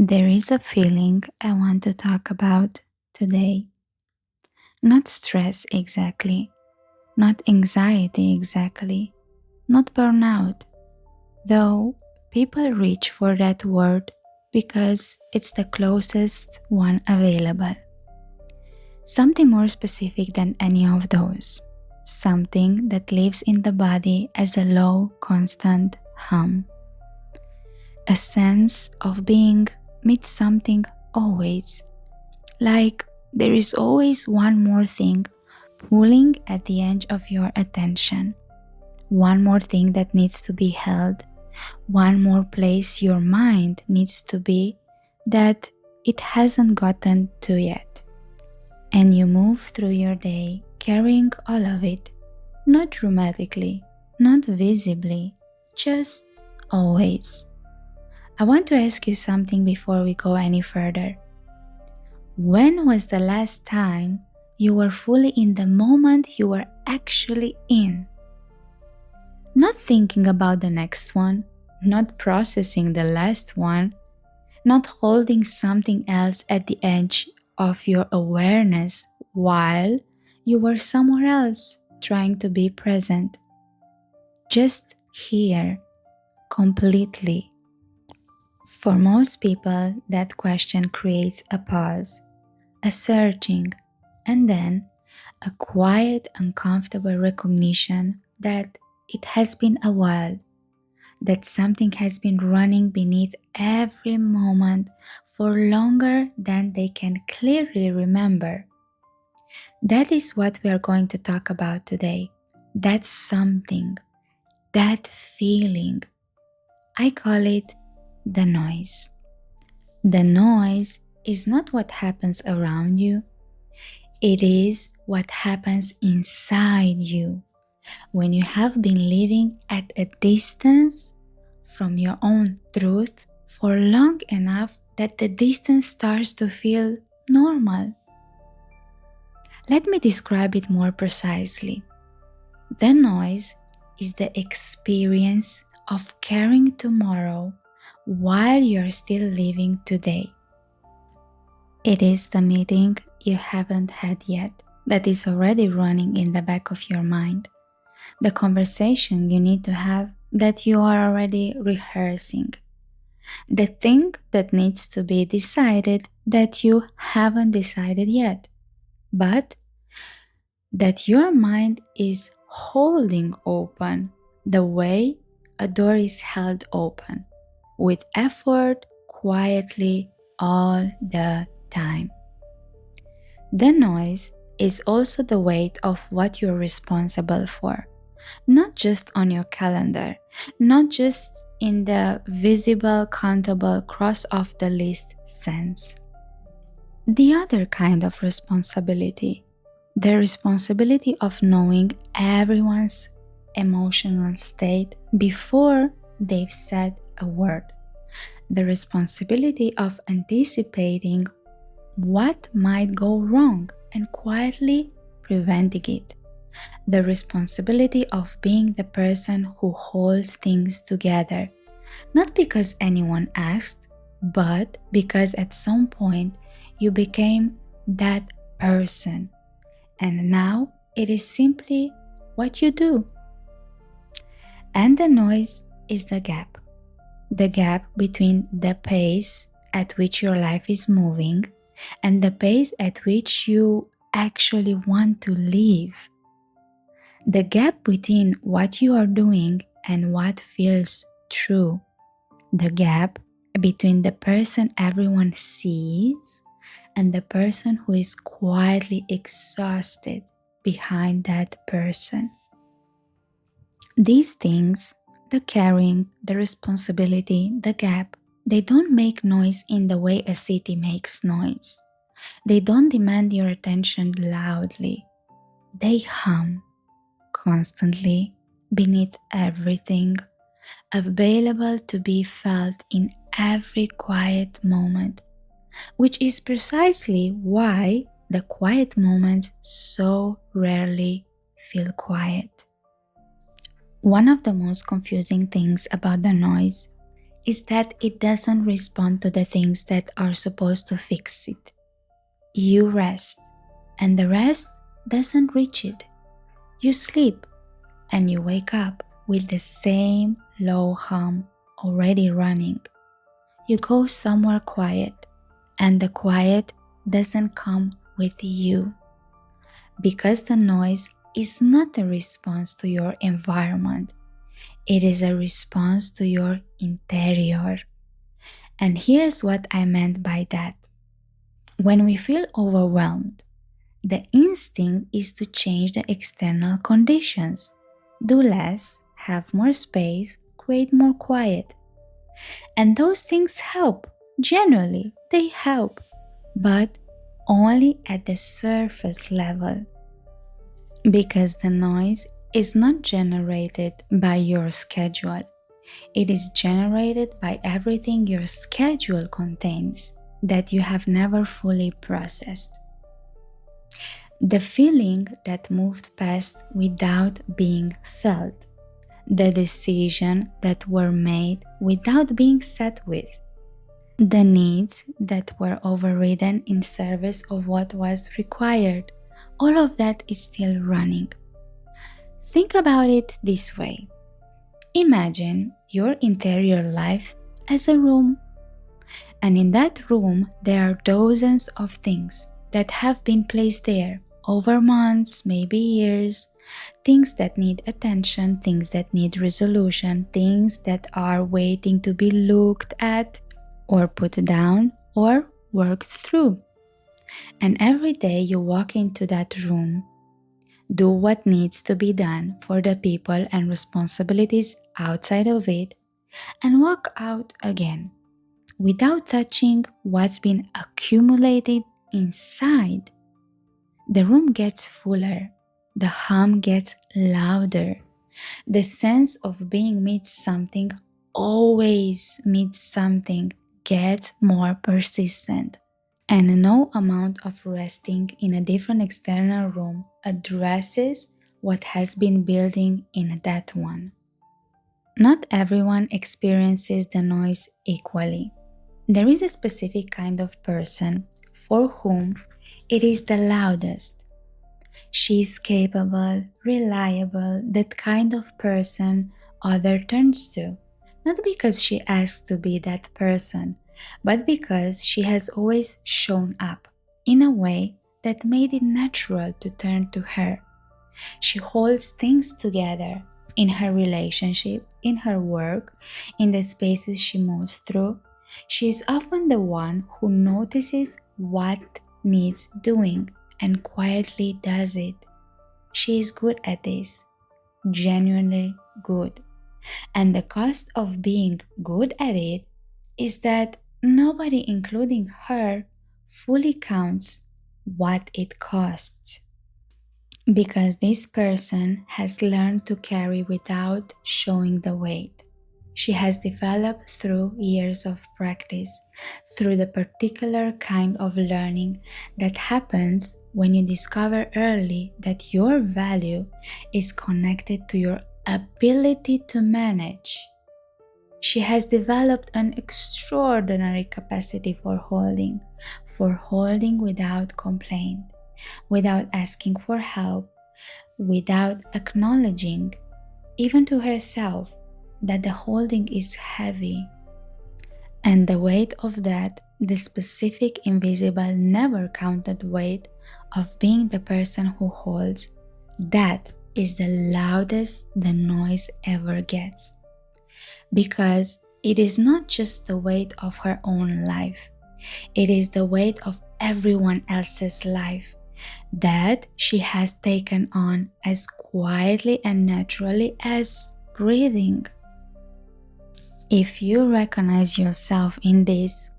There is a feeling I want to talk about today. Not stress exactly, not anxiety exactly, not burnout, though people reach for that word because it's the closest one available. Something more specific than any of those. Something that lives in the body as a low, constant hum. A sense of being meets something always. Like there is always one more thing pulling at the edge of your attention. One more thing that needs to be held. One more place your mind needs to be that it hasn't gotten to yet. And you move through your day carrying all of it. Not dramatically, not visibly, just always. I want to ask you something before we go any further. When was the last time you were fully in the moment you were actually in? Not thinking about the next one, not processing the last one, not holding something else at the edge of your awareness while you were somewhere else trying to be present. Just here, completely. For most people, that question creates a pause, a searching, and then a quiet, uncomfortable recognition that it has been a while, that something has been running beneath every moment for longer than they can clearly remember. That is what we are going to talk about today. That something, that feeling. I call it the noise. The noise is not what happens around you. It is what happens inside you when you have been living at a distance from your own truth for long enough that the distance starts to feel normal. Let me describe it more precisely. The noise is the experience of carrying tomorrow while you're still living today. It is the meeting you haven't had yet that is already running in the back of your mind. The conversation you need to have that you are already rehearsing. The thing that needs to be decided that you haven't decided yet, but that your mind is holding open the way a door is held open, with effort, quietly, all the time. The noise is also the weight of what you're responsible for, not just on your calendar, not just in the visible, countable, cross off the list sense. The other kind of responsibility, the responsibility of knowing everyone's emotional state before they've said a word, the responsibility of anticipating what might go wrong and quietly preventing it. The responsibility of being the person who holds things together, not because anyone asked, but because at some point you became that person, and now it is simply what you do. And the noise is the gap between the pace at which your life is moving and the pace at which you actually want to live. The gap between what you are doing and what feels true. The gap between the person everyone sees and the person who is quietly exhausted behind that person. These things, the carrying, the responsibility, the gap, they don't make noise in the way a city makes noise. They don't demand your attention loudly. They hum constantly beneath everything, available to be felt in every quiet moment, which is precisely why the quiet moments so rarely feel quiet. One of the most confusing things about the noise is that it doesn't respond to the things that are supposed to fix it. You rest, and the rest doesn't reach it. You sleep, and you wake up with the same low hum already running. You go somewhere quiet, and the quiet doesn't come with you. Because the noise is not a response to your environment, it is a response to your interior. And here's what I meant by that. When we feel overwhelmed, the instinct is to change the external conditions. Do less, have more space, create more quiet. And those things help. Generally, they help, but only at the surface level. Because the noise is not generated by your schedule. It is generated by everything your schedule contains that you have never fully processed. The feeling that moved past without being felt. The decision that were made without being sat with. The needs that were overridden in service of what was required. All of that is still running. Think about it this way. Imagine your interior life as a room. And in that room, there are dozens of things that have been placed there over months, maybe years, things that need attention, things that need resolution, things that are waiting to be looked at or put down or worked through. And every day you walk into that room, do what needs to be done for the people and responsibilities outside of it, and walk out again without touching what's been accumulated inside. The room gets fuller, the hum gets louder, the sense of being meets something, always meets something, gets more persistent. And no amount of resting in a different external room addresses what has been building in that one. Not everyone experiences the noise equally. There is a specific kind of person for whom it is the loudest. She is capable, reliable, that kind of person other turns to, not because she asks to be that person, but because she has always shown up in a way that made it natural to turn to her. She holds things together in her relationship, in her work, in the spaces she moves through. She is often the one who notices what needs doing and quietly does it. She is good at this, genuinely good. And the cost of being good at it is that nobody, including her, fully counts what it costs. Because this person has learned to carry without showing the weight. She has developed through years of practice, through the particular kind of learning that happens when you discover early that your value is connected to your ability to manage. She has developed an extraordinary capacity for holding without complaint, without asking for help, without acknowledging, even to herself, that the holding is heavy. And the weight of that, the specific, invisible, never counted weight of being the person who holds, that is the loudest the noise ever gets. Because it is not just the weight of her own life, it is the weight of everyone else's life that she has taken on as quietly and naturally as breathing. If you recognize yourself in this,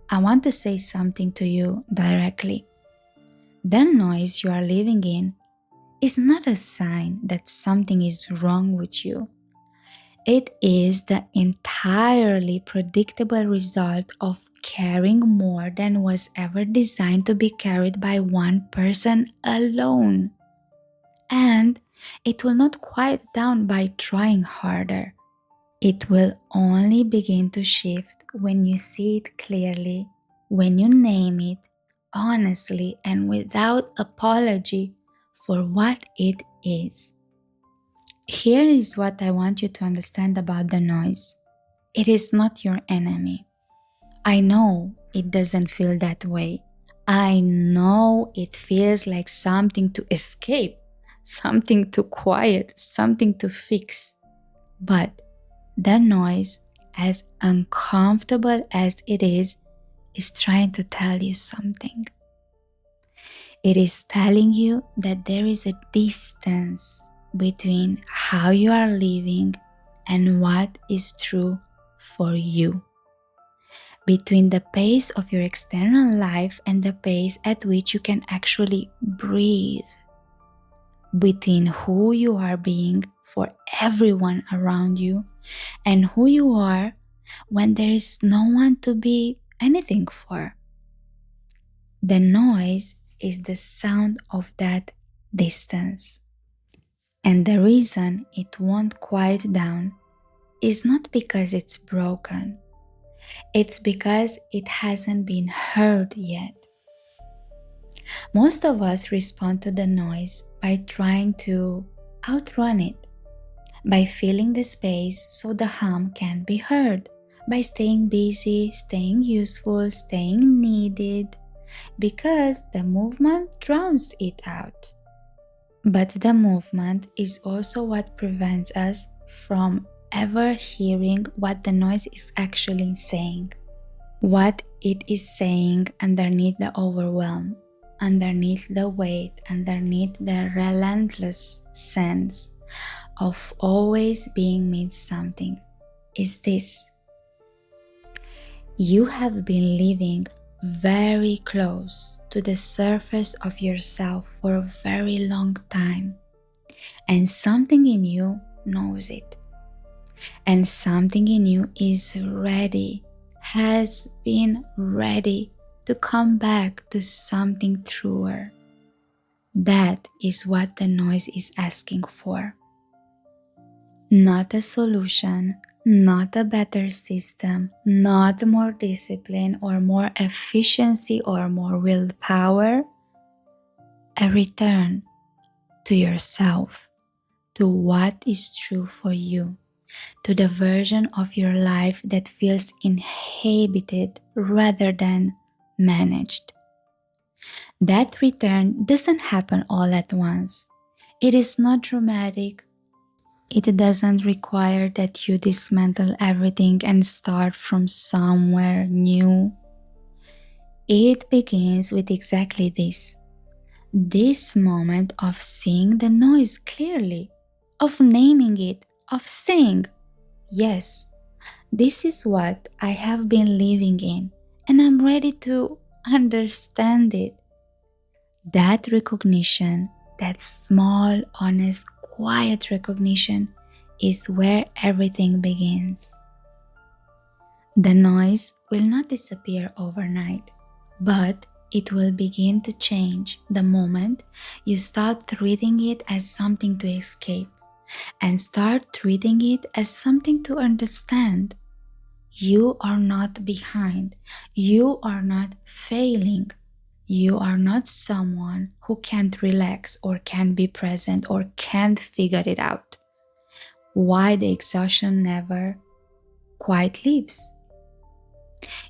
I want to say something to you directly. The noise you are living in is not a sign that something is wrong with you. It is the entirely predictable result of caring more than was ever designed to be carried by one person alone. And it will not quiet down by trying harder. It will only begin to shift when you see it clearly, when you name it honestly and without apology for what it is. Here is what I want you to understand about the noise. It is not your enemy. I know it doesn't feel that way. I know it feels like something to escape, something to quiet, something to fix. But the noise, as uncomfortable as it is trying to tell you something. It is telling you that there is a distance between how you are living and what is true for you. Between the pace of your external life and the pace at which you can actually breathe. Between who you are being for everyone around you and who you are when there is no one to be anything for. The noise is the sound of that distance. And the reason it won't quiet down is not because it's broken. It's because it hasn't been heard yet. Most of us respond to the noise by trying to outrun it, by filling the space so the hum can be heard, by staying busy, staying useful, staying needed, because the movement drowns it out. But the movement is also what prevents us from ever hearing what the noise is actually saying. What it is saying underneath the overwhelm, underneath the weight, underneath the relentless sense of always being made something is this. You have been living very close to the surface of yourself for a very long time, and something in you knows it, and something in you is ready, has been ready to come back to something truer. That is what the noise is asking for. Not a solution, not a better system, not more discipline or more efficiency or more willpower. A return to yourself, to what is true for you, to the version of your life that feels inhabited rather than managed. That return doesn't happen all at once. It is not dramatic. It doesn't require that you dismantle everything and start from somewhere new. It begins with exactly this moment of seeing the noise clearly, of naming it, of saying, yes, this is what I have been living in, and I'm ready to understand it. That recognition, that small, honest, quiet recognition is where everything begins. The noise will not disappear overnight, but it will begin to change the moment you start treating it as something to escape and start treating it as something to understand. You are not behind. You are not failing. You are not someone who can't relax or can't be present or can't figure it out. Why the exhaustion never quite leaves.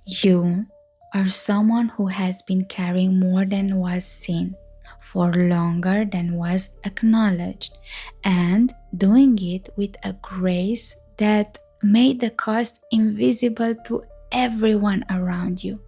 You are someone who has been carrying more than was seen, for longer than was acknowledged, and doing it with a grace that made the cost invisible to everyone around you,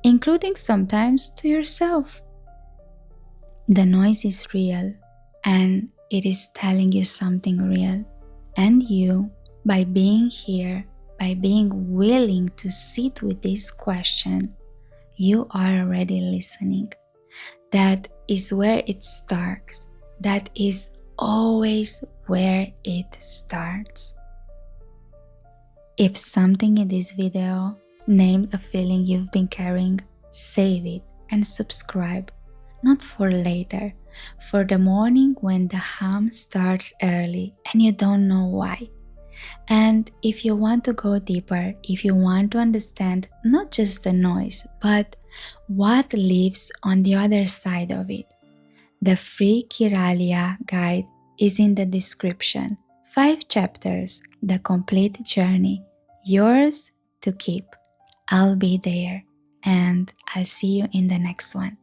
including sometimes to yourself. The noise is real, and it is telling you something real. And you, by being here, by being willing to sit with this question, you are already listening. That is where it starts. That is always where it starts. If something in this video named a feeling you've been carrying, save it and subscribe. Not for later, for the morning when the hum starts early and you don't know why. And if you want to go deeper, if you want to understand not just the noise, but what lives on the other side of it, the free Kiralia guide is in the description. 5 chapters, the complete journey, yours to keep. I'll be there, and I'll see you in the next one.